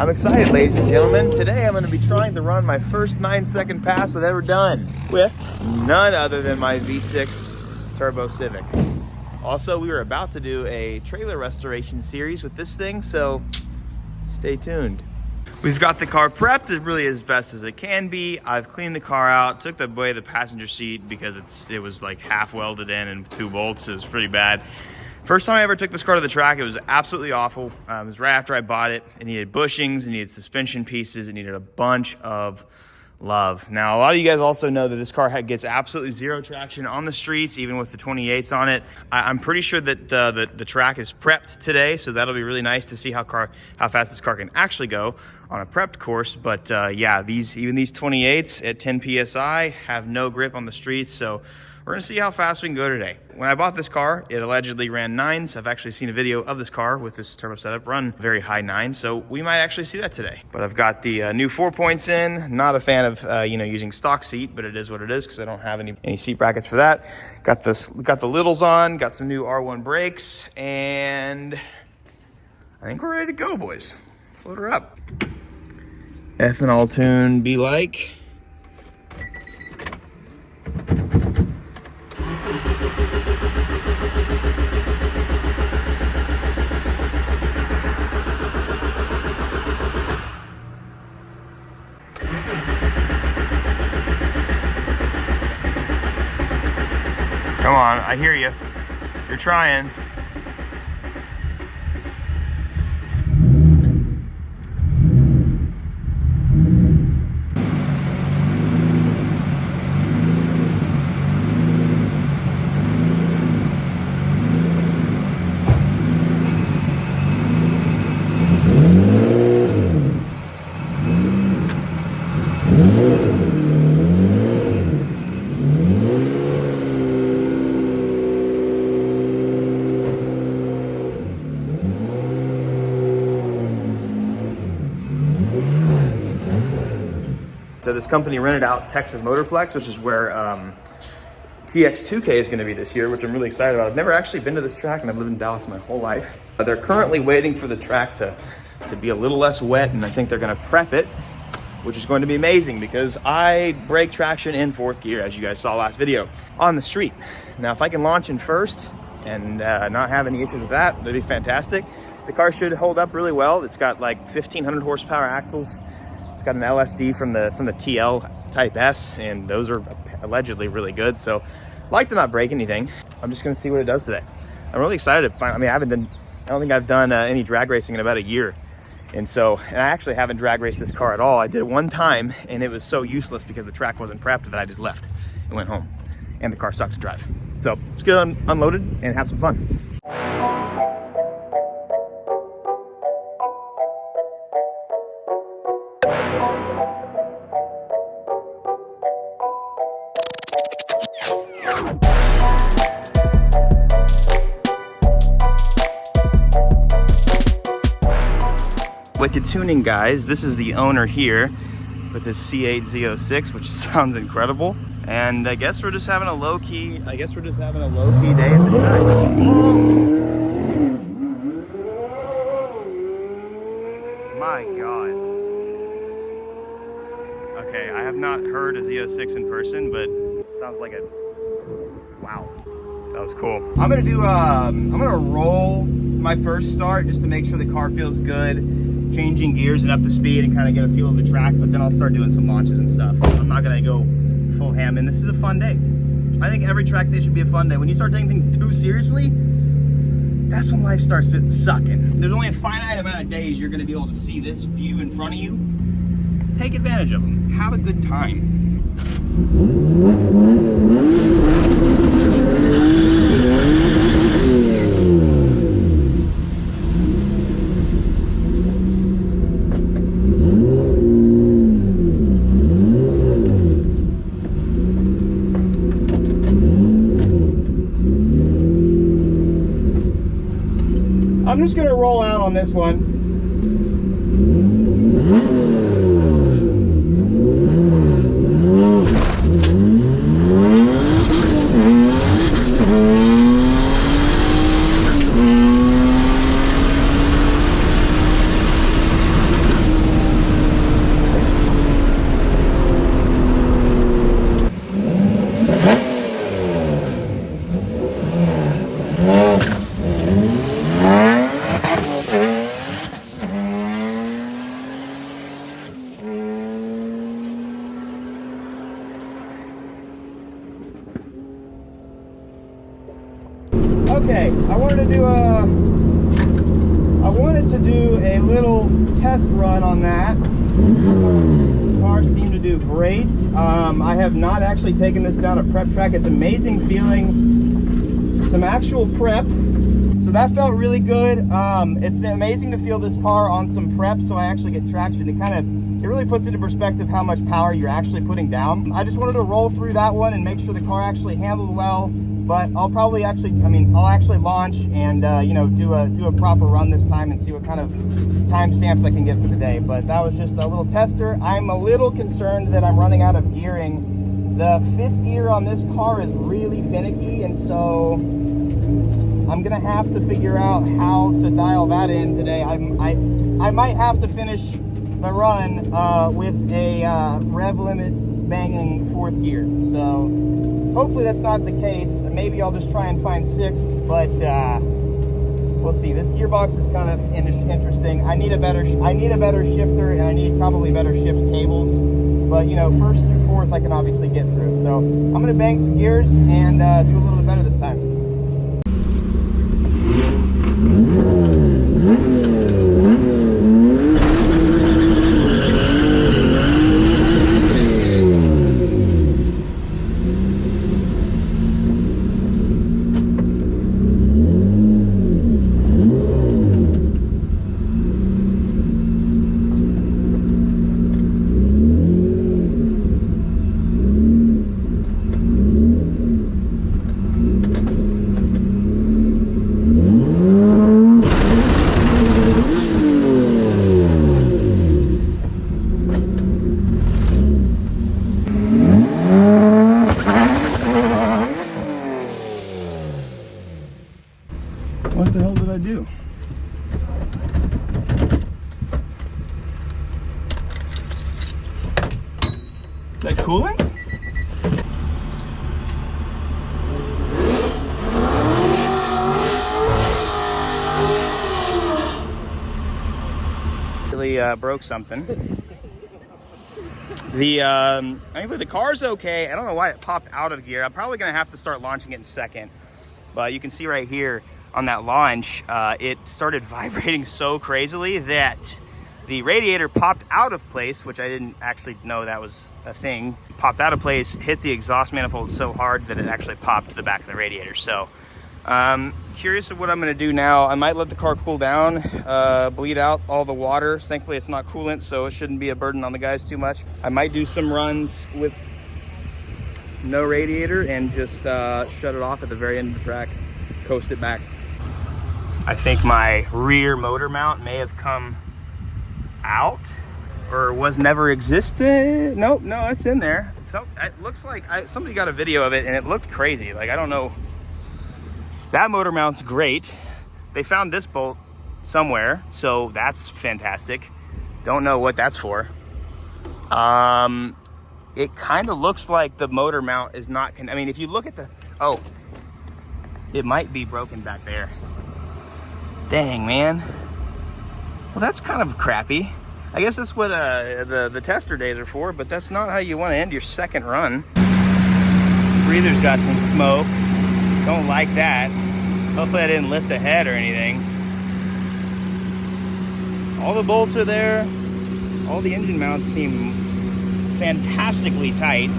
I'm excited, ladies and gentlemen. Today I'm going to be trying to run my first 9-second pass I've ever done with none other than my V6 Turbo Civic. Also, we were about to do a trailer restoration series with this thing, so stay tuned. We've got the car prepped really as best as it can be. I've cleaned the car out, took away the passenger seat because it was like half welded in and 2 bolts. It was pretty bad. First time I ever took this car to the track, it was absolutely awful. It was right after I bought it. It needed bushings, it needed suspension pieces, it needed a bunch of love. Now, a lot of you guys also know that this car gets absolutely zero traction on the streets, even with the 28s on it. I'm pretty sure that the track is prepped today, so that'll be really nice to see how fast this car can actually go on a prepped course. But yeah, even these 28s at 10 PSI have no grip on the streets, so we're gonna see how fast we can go today. When I bought this car, it allegedly ran 9s. I've actually seen a video of this car with this turbo setup run very high 9s, so we might actually see that today. But I've got the new 4 points in. Not a fan of using stock seat, but it is what it is because I don't have any seat brackets for that. Got the littles on, got some new R1 brakes, and I think we're ready to go, boys. Let's load her up. Ethanol tune be like. Come on, I hear you. You're trying. So this company rented out Texas Motorplex, which is where TX2K is going to be this year, which I'm really excited about. I've never actually been to this track, and I've lived in Dallas my whole life. They're currently waiting for the track to be a little less wet, and I think they're going to prep it, which is going to be amazing because I brake traction in 4th gear, as you guys saw last video, on the street. Now, if I can launch in 1st and not have any issues with that, that'd be fantastic. The car should hold up really well. It's got like 1,500 horsepower axles. It's got an LSD from the TL Type S, and those are allegedly really good. So I'd like to not break anything. I'm just gonna see what it does today. I'm really excited to find, I don't think I've done any drag racing in about a year. And I actually haven't drag raced this car at all. I did it one time, and it was so useless because the track wasn't prepped that I just left and went home. And the car sucked to drive. So let's get it unloaded and have some fun. Wicked tuning, guys. This is the owner here with his C8 Z06, which sounds incredible. And I guess we're just having a low-key day at the track. My God. Okay, I have not heard a Z06 in person, but it sounds like wow. That was cool. I'm gonna roll my first start just to make sure the car feels good, changing gears and up to speed and kind of get a feel of the track, but then I'll start doing some launches and stuff. I'm not gonna go full ham, and this is a fun day. I think every track day should be a fun day. When you start taking things too seriously, that's when life starts sucking. There's only a finite amount of days you're gonna be able to see this view in front of you. Take advantage of them. Have a good time. I'm just gonna roll out on this one. Okay, I wanted to do a little test run on that. The car seemed to do great. I have not actually taken this down a prep track. It's amazing feeling some actual prep. So that felt really good. It's amazing to feel this car on some prep, so I actually get traction. It really puts into perspective how much power you're actually putting down. I just wanted to roll through that one and make sure the car actually handled well. But I'll probably actually launch and you know, do a proper run this time and see what kind of timestamps I can get for the day. But that was just a little tester. I'm a little concerned that I'm running out of gearing. The fifth gear on this car is really finicky, and so I'm gonna have to figure out how to dial that in today. I might have to finish the run with a rev limit banging fourth gear. So hopefully that's not the case. Maybe I'll just try and find sixth, but we'll see. This gearbox is kind of interesting. I need a better shifter, and I need probably better shift cables. But you know, first through fourth I can obviously get through. So I'm gonna bang some gears and do a little bit better this time. What the hell did I do? Is that coolant? Really broke something. I think the car's okay. I don't know why it popped out of gear. I'm probably gonna have to start launching it in second. But you can see right here on that launch, it started vibrating so crazily that the radiator popped out of place, which I didn't actually know that was a thing. Popped out of place, hit the exhaust manifold so hard that it actually popped the back of the radiator. So curious of what I'm gonna do now. I might let the car cool down, bleed out all the water. Thankfully it's not coolant, so it shouldn't be a burden on the guys too much. I might do some runs with no radiator and just shut it off at the very end of the track, coast it back. I think my rear motor mount may have come out or was never existed. Nope, no, it's in there. So it looks like somebody got a video of it and it looked crazy. Like, I don't know. That motor mount's great. They found this bolt somewhere, so that's fantastic. Don't know what that's for. It kind of looks like the motor mount is not, I mean, if you look at the, oh, it might be broken back there. Dang, man. Well, that's kind of crappy. I guess that's what the tester days are for, but that's not how you want to end your second run. Breather's got some smoke. Don't like that. Hopefully I didn't lift the head or anything. All the bolts are there. All the engine mounts seem fantastically tight.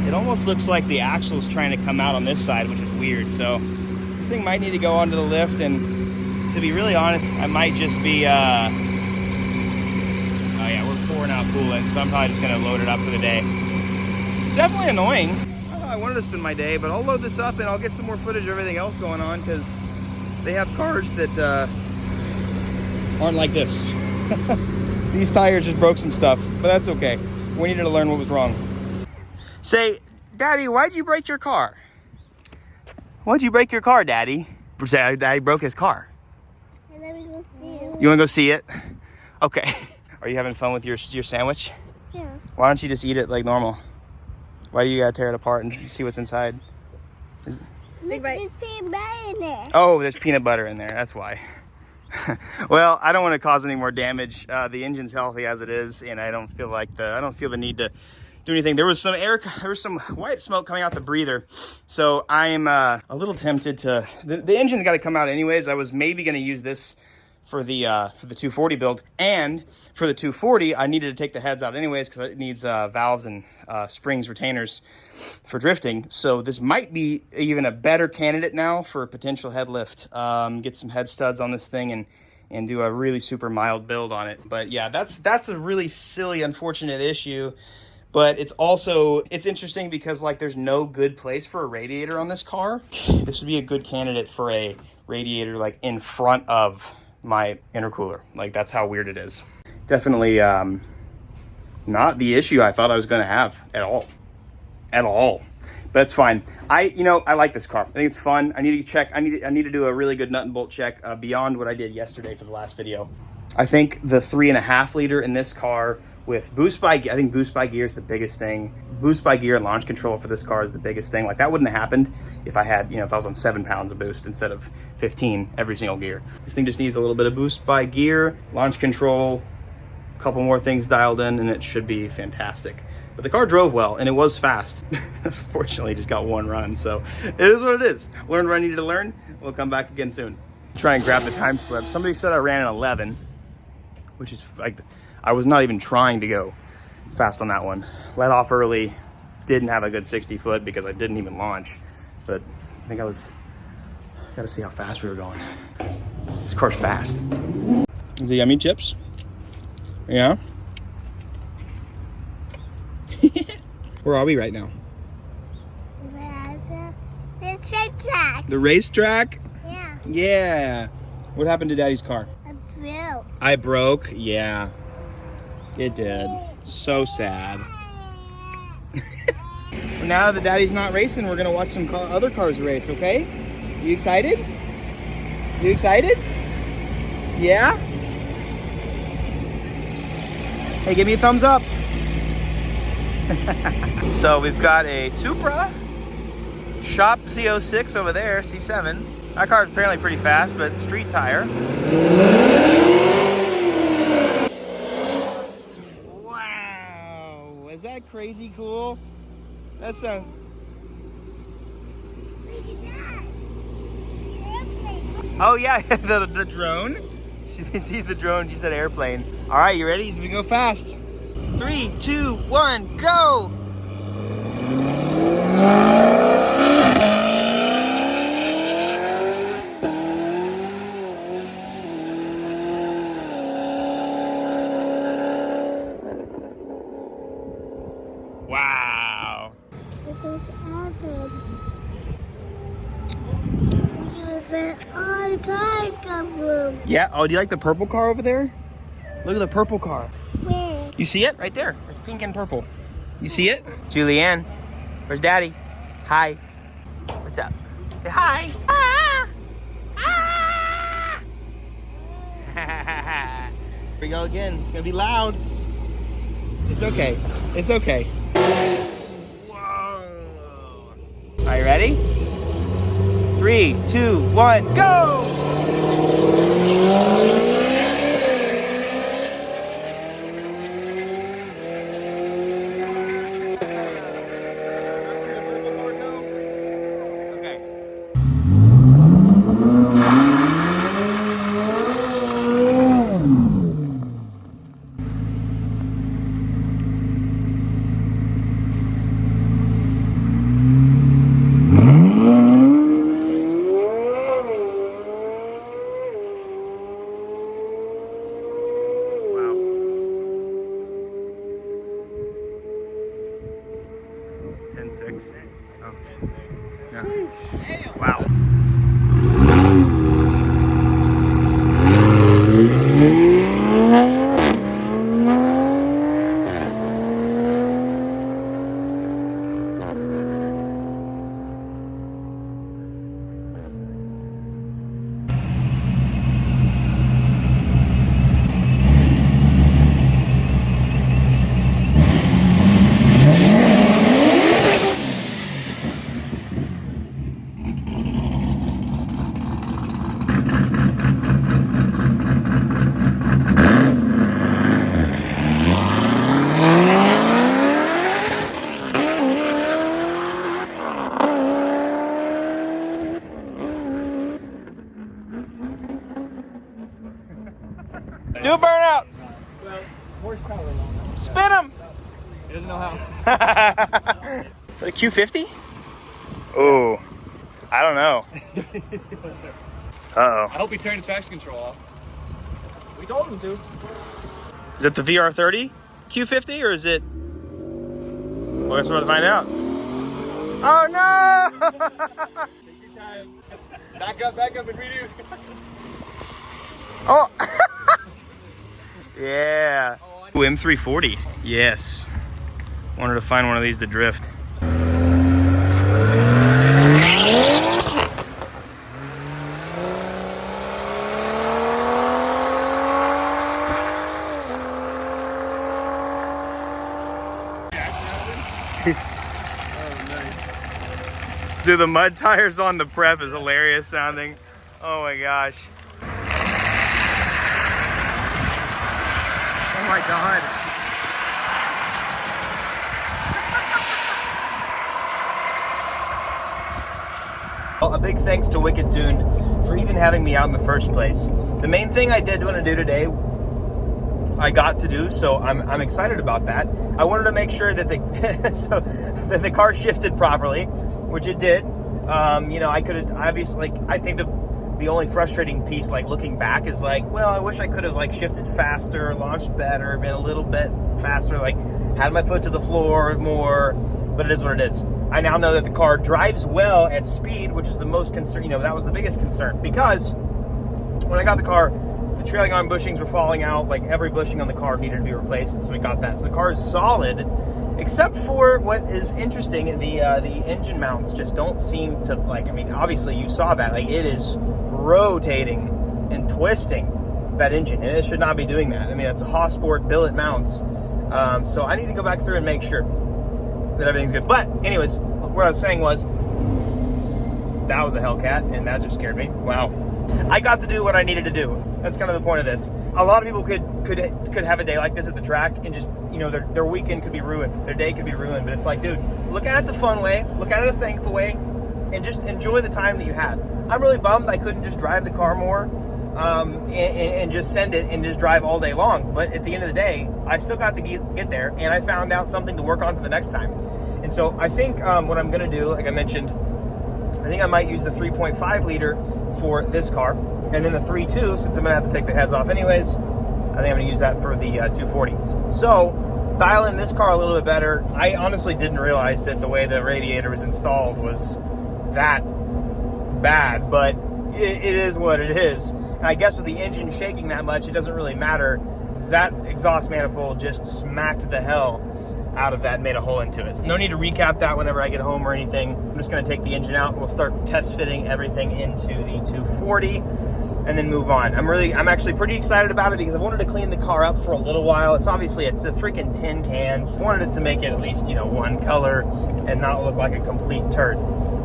It almost looks like the axle's trying to come out on this side, which is weird. So this thing might need to go onto the lift, and to be really honest, I might just be, oh yeah, we're pouring out coolant, so I'm probably just gonna load it up for the day. It's definitely annoying. I wanted to spend my day, but I'll load this up and I'll get some more footage of everything else going on, because they have cars that aren't like this. These tires just broke some stuff, but that's okay. We needed to learn what was wrong. Say, Daddy, why'd you break your car? Why'd you break your car, Daddy? Say, Daddy broke his car. Let me go see it. You wanna go see it? Okay. Are you having fun with your sandwich? Yeah. Why don't you just eat it like normal? Why do you gotta tear it apart and see what's inside? Look, there's peanut butter in there. Oh, there's peanut butter in there, that's why. Well, I don't want to cause any more damage. The engine's healthy as it is, and I don't feel the need to do anything. There was some white smoke coming out the breather. So I'm a little tempted to, the engine's got to come out anyways. I was maybe going to use this for the 240 build, and for the 240 I needed to take the heads out anyways because it needs valves and springs retainers for drifting. So this might be even a better candidate now for a potential head lift. Get some head studs on this thing and do a really super mild build on it. But yeah, that's a really silly, unfortunate issue. But it's interesting because like there's no good place for a radiator on this car. This would be a good candidate for a radiator like in front of my intercooler. Like that's how weird it is. Definitely not the issue I thought I was going to have at all. But it's fine. I like this car. I think it's fun. I need to check. I need to do a really good nut and bolt check beyond what I did yesterday for the last video. I think the 3.5 liter in this car with boost by, I think boost by gear is the biggest thing. Boost by gear and launch control for this car is the biggest thing. Like that wouldn't have happened if I had, if I was on 7 pounds of boost instead of 15 every single gear. This thing just needs a little bit of boost by gear, launch control, a couple more things dialed in, and it should be fantastic. But the car drove well and it was fast. Fortunately, just got one run, so it is what it is. Learned what I needed to learn. We'll come back again soon. Try and grab the time slip. Somebody said I ran an 11, which is like, I was not even trying to go fast on that one. Let off early, didn't have a good 60 foot because I didn't even launch. But I think gotta see how fast we were going. This car's fast. Is it yummy chips? Yeah. Where are we right now? The track. The racetrack? Yeah. Yeah. What happened to Daddy's car? I broke? Yeah. It did. So sad. Now that Daddy's not racing, we're gonna watch some other cars race, okay? You excited? You excited? Yeah? Hey, give me a thumbs up. So we've got a Supra Shop Z06 over there, C7. That car is apparently pretty fast, but street tire. Wow, is that crazy cool? That's a... Look at that. Airplane. Oh yeah, the drone. She sees the drone, she said airplane. All right, you ready? So we go fast. 3, 2, 1, go! Wow. This is airplane. All the cars come from. Yeah, oh, do you like the purple car over there? Look at the purple car. Where? You see it? Right there. It's pink and purple. You see it? Julianne, where's Daddy? Hi. What's up? Say hi. Ah! Ah! Here we go again. It's gonna be loud. It's okay. It's okay. Whoa. Are you ready? 3, 2, 1, go! Wow. horsepower alone. Spin him! He doesn't know how. The Q50? Oh, I don't know. Uh-oh. I hope he turned the traction control off. We told him to. Is it the VR30 Q50 or is it? Well, I guess we're about to find out. Oh no! Take your time. Back up and redo. Oh! Yeah. Ooh, M340. Yes. Wanted to find one of these to drift. Dude, the mud tires on the prep is hilarious sounding. Oh my gosh. Oh my God. Well, a big thanks to Wicked Tuned for even having me out in the first place. The main thing I did want to do today, I got to do, so I'm excited about that. I wanted to make sure that that the car shifted properly, which it did. You know, I could have obviously, like, I think the only frustrating piece, like looking back, is like, well, I wish I could have like shifted faster, launched better, been a little bit faster, like had my foot to the floor more. But it is what it is. I now know that the car drives well at speed, which is the most concern. You know, that was the biggest concern, because when I got the car, the trailing arm bushings were falling out. Like every bushing on the car needed to be replaced, and so we got that. So the car is solid, except for what is interesting, the engine mounts just don't seem to, like, I mean, obviously you saw that, like it is rotating and twisting that engine, and it should not be doing that. I mean, it's a Hossport billet mounts. So I need to go back through and make sure that everything's good. But anyways, what I was saying was, that was a Hellcat, and that just scared me. Wow. I got to do what I needed to do. That's kind of the point of this. A lot of people could have a day like this at the track and just, you know, their weekend could be ruined. Their day could be ruined. But it's like, dude, look at it the fun way, look at it a thankful way, and just enjoy the time that you had. I'm really bummed I couldn't just drive the car more and just send it and just drive all day long. But at the end of the day, I still got to get there, and I found out something to work on for the next time. And so I think what I'm going to do, like I mentioned, I think I might use the 3.5 liter for this car, and then the 3.2, since I'm going to have to take the heads off anyways, I think I'm going to use that for the 240. So dial in this car a little bit better. I honestly didn't realize that the way the radiator was installed was that bad, but it is what it is. And I guess with the engine shaking that much, it doesn't really matter. That exhaust manifold just smacked the hell out of that and made a hole into it. No need to recap that whenever I get home or anything. I'm just going to take the engine out. We'll start test fitting everything into the 240 and then move on. I'm actually pretty excited about it because I wanted to clean the car up for a little while. It's a freaking tin cans. I wanted it to make it at least, you know, one color and not look like a complete turd.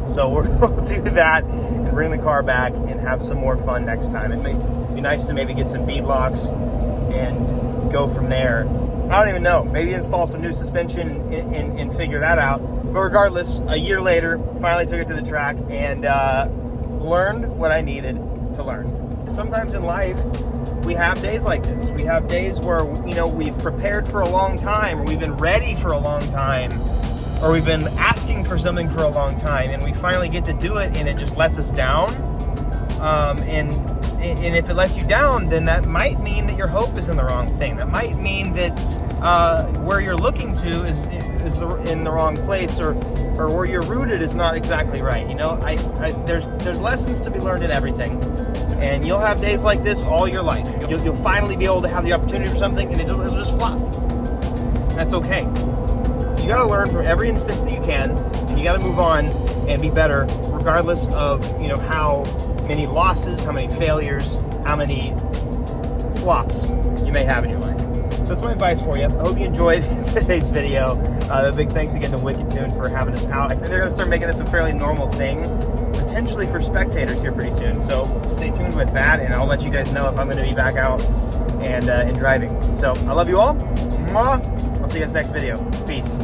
So we'll do that and bring the car back and have some more fun next time. It may be nice to maybe get some bead locks and go from there. I don't even know. Maybe install some new suspension and figure that out. But regardless, a year later, finally took it to the track and learned what I needed to learn. Sometimes in life, we have days like this. We have days where, you know, we've prepared for a long time, or we've been ready for a long time, or we've been asking for something for a long time, and we finally get to do it, and it just lets us down. And if it lets you down, then that might mean that your hope is in the wrong thing. That might mean that where you're looking to is in the wrong place, or where you're rooted is not exactly right. You know, there's lessons to be learned in everything, and you'll have days like this all your life. You'll finally be able to have the opportunity for something, and it'll just flop. That's okay. You got to learn from every instance that you can, and you got to move on and be better, regardless of, you know, how many losses, how many failures, how many flops you may have in your life. So that's my advice for you. I hope you enjoyed today's video. A big thanks again to Wicked Tune for having us out. I think they're going to start making this a fairly normal thing, potentially for spectators here pretty soon. So stay tuned with that, and I'll let you guys know if I'm going to be back out and driving. So I love you all. Mwah. I'll see you guys next video. Peace.